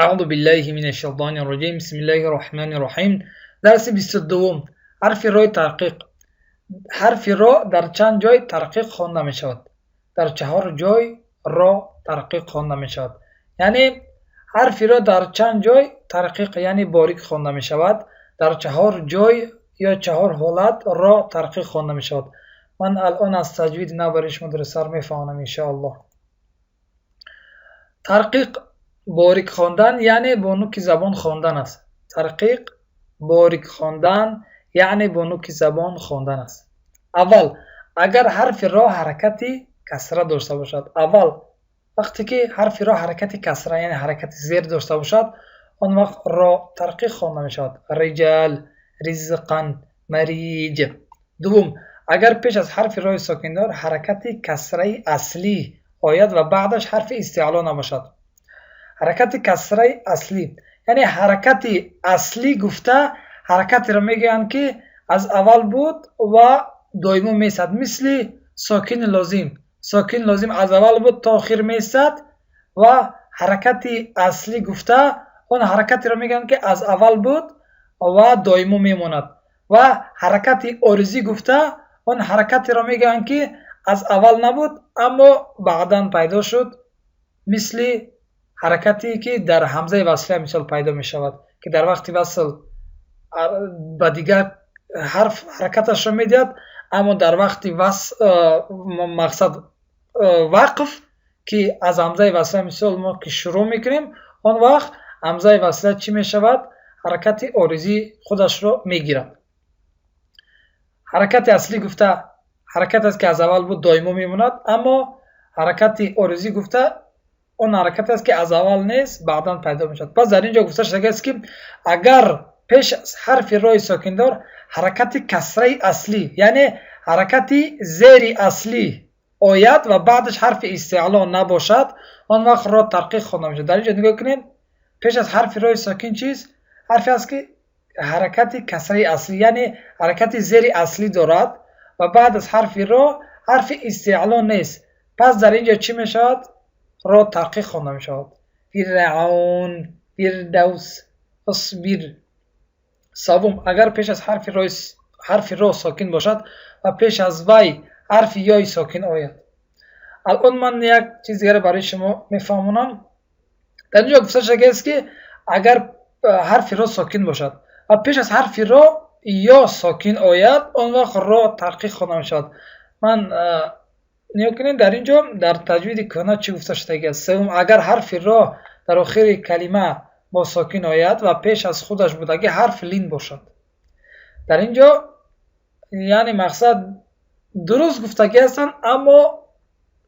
أعوذ بالله من الشيطان الرجيم بسم الله الرحمن الرحیم درس 22 حرف را تحقیق حرف را در چند جای تحقیق خوانده می شود در 4 جای را تحقیق خوانده می شود یعنی حرف را در چند جای تحقیق یعنی باریک خوانده می شود در 4 جای یا 4 حالت را تحقیق خوانده می شود من الان از تجوید نو برای شما درس می فهمم ان شاء الله تحقیق باریک خواندن یعنی با نوک زبان خواندن است. تحقیق باریک خواندن یعنی با نوک زبان خواندن است. اول اگر حرف را حرکتی کسره داشته باشد وقتی که حرف را حرکتی کسره یعنی حرکتی زیر داشته باشد آن وقت را تحقیق خوانده می شود رجال رزقا مریج. دوم اگر پیش از حرف را ساکن دار حرکتی کسره اصلی آید و بعدش حرف استعلا نباشد حرکت کسره اصلی یعنی حرکت اصلی گفته حرکتی را میگن که از اول بود و دائما میسد مثل ساکن لازم از اول بود تا آخر میسد و حرکت اصلی گفته اون حرکتی را میگن که از اول بود و دائما میماند و حرکت عارضی گفته اون حرکتی را میگن که از اول نبود اما بعداً پیدا شد مثل حرکتی که در همزه وصله مثال پیدا می شود که در وقت وصل با دیگر حرف حرکتش را می دهد اما در وقت مقصد وقف که از همزه وصله مثال ما که شروع می کنیم اون وقت همزه وصله چی می شود حرکت عارضی خودش را می گیرد حرکت اصلی گفته حرکت است که از اول بود دائما می ماند اما حرکت عارضی گفته اون حرکت است که از اول نیست بعداً پیدا می شود پس در اینجا گفته شده است که اگر پیش از حرف را ساکن دار حرکت کسره اصلی یعنی حرکت زیر اصلی آید و بعدش حرف استعلا نباشد آن وقت را تحقیق خوانده می شود در اینجا نگاه کنید پیش از حرف را ساکن چیز حرفی است که حرکت کسره اصلی یعنی حرکت زیر اصلی دارد و بعد از حرف را حرف استعلا نیست پس در اینجا چی می شود را تحقیق خوانده می شود فرعون فردوس اصبر سوم اگر پیش از حرف را ساکن باشد و پیش از وی حرف یای ساکن آید الان من یک چیز دیگر برای شما میفهمونم در اینجا گفته شده است که اگر حرف را ساکن باشد و پیش از حرف را یا ساکن آید آن وقت را تحقیق خوانده می شود من نگاه کنید در اینجا در تجوید کهنه چی گفته شده است سوم اگر حرف را در آخر کلمه با ساکن آید و پیش از خودش بودگی حرف لین باشد در اینجا یعنی مقصد درست گفتگی هستند اما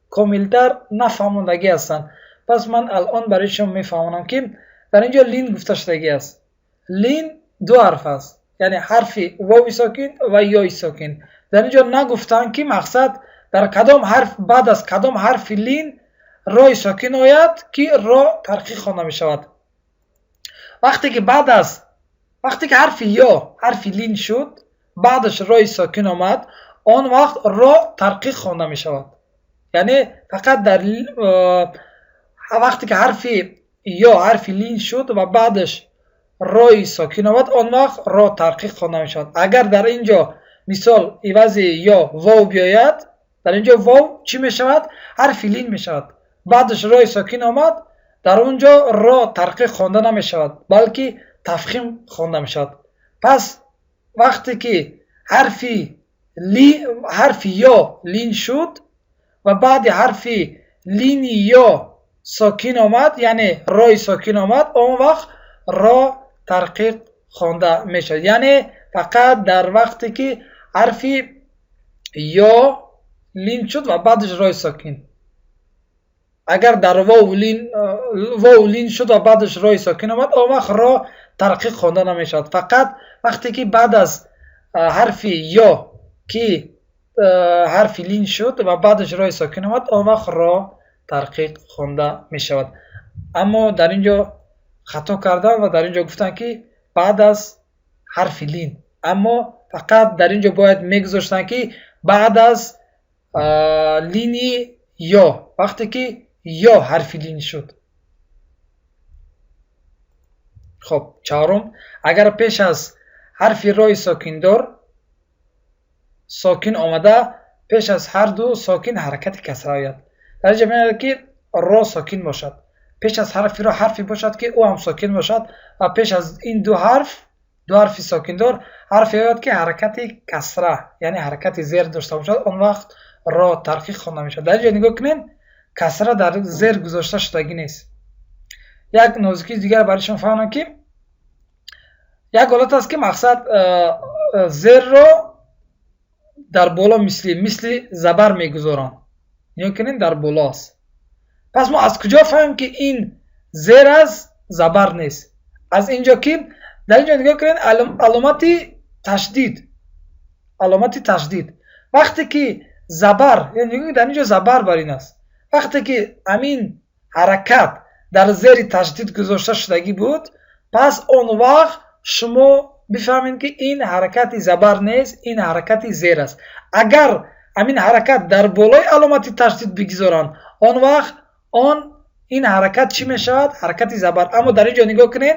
کاملتر نفهماندگی هستند پس من الان برای شما میفهمونم که در اینجا لین گفته شده است لین دو حرف است یعنی حرف واو ساکن و یا ساکن در اینجا نگفتن که مقصد در کدام حرف بعد از کدام حرف لین را ساکن آید که را تحقیق خوانده می شود وقتی که حرف یا حرف لین شد بعدش را ساکن آمد آن وقت را تحقیق خوانده می شود یعنی فقط در وقتی که حرف یا حرف لین شد و بعدش را ساکن آمد آن وقت را تحقیق خوانده می شود اگر در اینجا مثال عوض یا واو بیاید در اینجا واو چی می شود حرف لین می شود بعدش را ساکن آمد در اونجا را تحقیق خوانده نمی شود بلکه تفخیم خوانده می شود پس وقتی که حرف یا لین شد و بعد حرف لین یا ساکن آمد یعنی را ساکن آمد آن وقت را تحقیق خوانده می شود یعنی فقط در وقتی که حرف یا لین شد و بعدش را ساکن اگر در واو لین شد و بعدش را ساکن آمد آن وقت را تحقیق خوانده نمی شود فقط وقتی که بعد از حرف یا که حرف لین شد و بعدش را ساکن آمد آن وقت را تحقیق خوانده می شود اما در اینجا خطا کردن و در اینجا گفتن که بعد از حرف لین اما فقط در اینجا باید میگذاشتن که بعد از لینی یا وقتی که یا حرف لین شد خب چهارم، اگر پیش از حرف رای ساکندار ساکن آمده پیش از هر دو ساکن حرکت کسره آید. در اینجا میگه که را ساکن باشد، پیش از حرف را حرفی باشد که او هم ساکن باشد و پیش از این دو حرف ساکندار حرفی آید که حرکت کسره یعنی حرکت زیر داشته باشد، اون وقت را ترقیق خوانده میشد. در اینجا نگاه کنین کسره در زیر گذاشته شدگی نیست. یک نوزکی دیگر برای شما فهمم که یک حالت است که مقصد زیر را در بالا مثل زبر میگذارن، نگاه کنین در بالا است. پس ما از کجا فهمیم که این زیر از زبر نیست؟ از اینجا که در اینجا نگاه کنین علامت تشدید وقتی که زبر یعنی در اینجا زبر بر این است، وقتی که امین حرکت در زیر تشدید گذاشته شدگی بود، پس اون وقت شما بفهمین که این حرکت زبر نیست، این حرکت زیر است. اگر امین حرکت در بالای علامت تشدید بگذارن، اون وقت این حرکت چی میشود؟ حرکت زبر. اما در اینجا نگاه کنین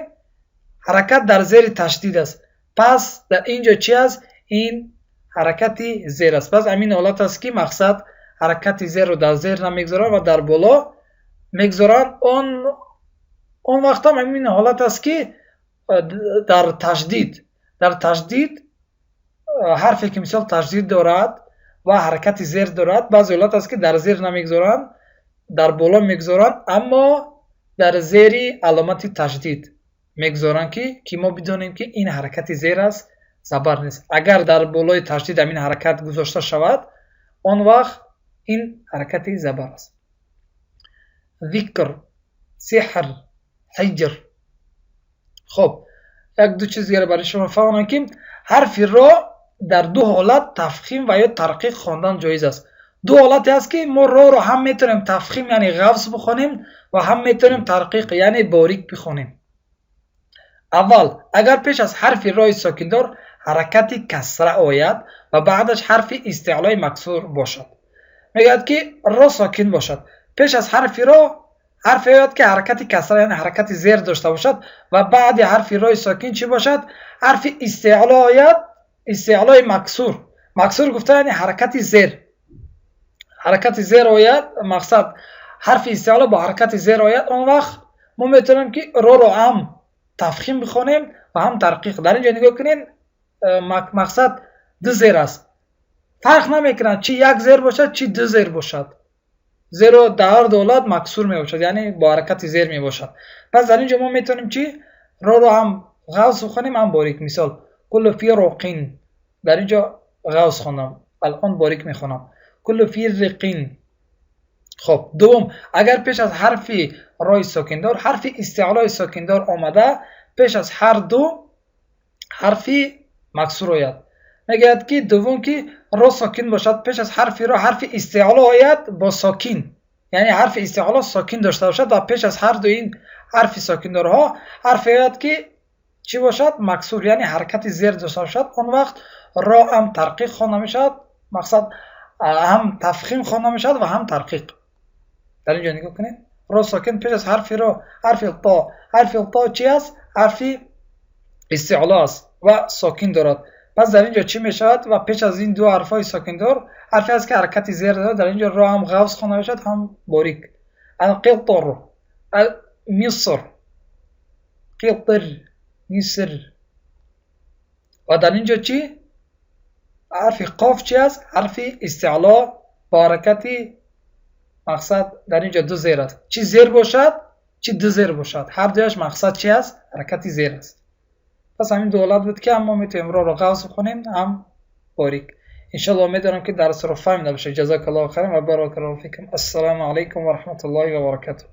حرکت در زیر تشدید است، پس در اینجا چی است؟ این حرکت زیر است. پس امین حالت است که مقصد حرکت زیر رو در زیر نمیگذارن و در بالا میگذارن. اون وقت هم امین حالت است که در تشدید حرفی که مثال تشدید دارد و حرکت زیر دارد، بعضی حالت است که در زیر نمیگذارن، در بالا میگذارن، اما در زیر علامت تشدید میگذارن که ما بدونیم که این حرکت زیر است، زبر نیست. اگر در بالای تشدید این حرکت گذاشته شود، اون وقت این حرکت زبر است. ذکر، سحر، حجر. خب یک دو چیز دیگه برای شما فهمم که حرف را در دو حالت تفخیم و یا ترقیق خواندن جایز است. دو حالتی است که ما را رو هم میتونیم تفخیم یعنی غوص بخونیم و هم میتونیم ترقیق یعنی باریک بخونیم. اول اگر پیش از حرف را ساکندار حرکت کسره آید و بعدش حرف استعلای مکسور باشد، میگوید که را ساکن باشد، پیش از حرف آید که حرکت کسره یعنی حرکت زیر داشته باشد و بعد حرف را ساکن چی باشد؟ حرف استعلا آید، استعلای مکسور گفته یعنی حرکت زیر آید، مقصد حرف استعلا با حرکت زیر آید، اون وقت ما میتونیم که رو هم تفخیم بخونیم و هم ترقیق. در اینجا نگاه کنین مقصد دو زیر است، فرق نمیکنه چی یک زیر باشد چی دو زیر باشد، زیر در هر دولت مکسور می باشد یعنی با حرکت زیر می باشد. پس در اینجا ما میتونیم چی رو هم غوص بخونیم هم باریک. مثال کل فی رقین، در اینجا غوص خوندم، الان باریک میخونم کل فی رقین. خب دوم اگر پیش از حرف رای ساکندار حرف استعلای ساکندار آمده، پیش از هر دو حرفی مکسور آید، میگوید که دوم که را ساکن باشد، پیش از حرف را حرف استعلا آید با ساکن یعنی حرف استعلا ساکن داشته باشد و پیش از هر دو این حرف ساکندارها حرف آید که چی باشد؟ مکسور یعنی حرکت زیر داشته باشد، اون وقت را هم ترقیق خوانده میشد، مقصد هم تفخیم خوانده میشد و هم ترقیق. در اینجا نگاه کنید را ساکن پیش از حرف را حرف تا چی است؟ حرف استعلا است و ساکن دارد. پس در اینجا چی میشود؟ و پیش از این دو حرفای ساکندار حرفی است که حرکت زیر دارد، در اینجا را هم غوص خوانده میشد هم باریک. القطر، مصر، قطر، مصر. و در اینجا چی؟ حرف قاف چی است؟ حرف استعلا با حرکت مقصد در اینجا دو زیر است، چی زیر باشد چی دو زیر باشد، هر دویش مقصد چی است؟ حرکت زیر است. پس همین دو حالت بود که ما میتونیم را غوص بخونیم هم باریک. انشالله امیدوارم که درس رو فهمیده باشه. جزاک الله خیر و بارک الله فیکم. السلام علیکم و رحمت الله و برکاته.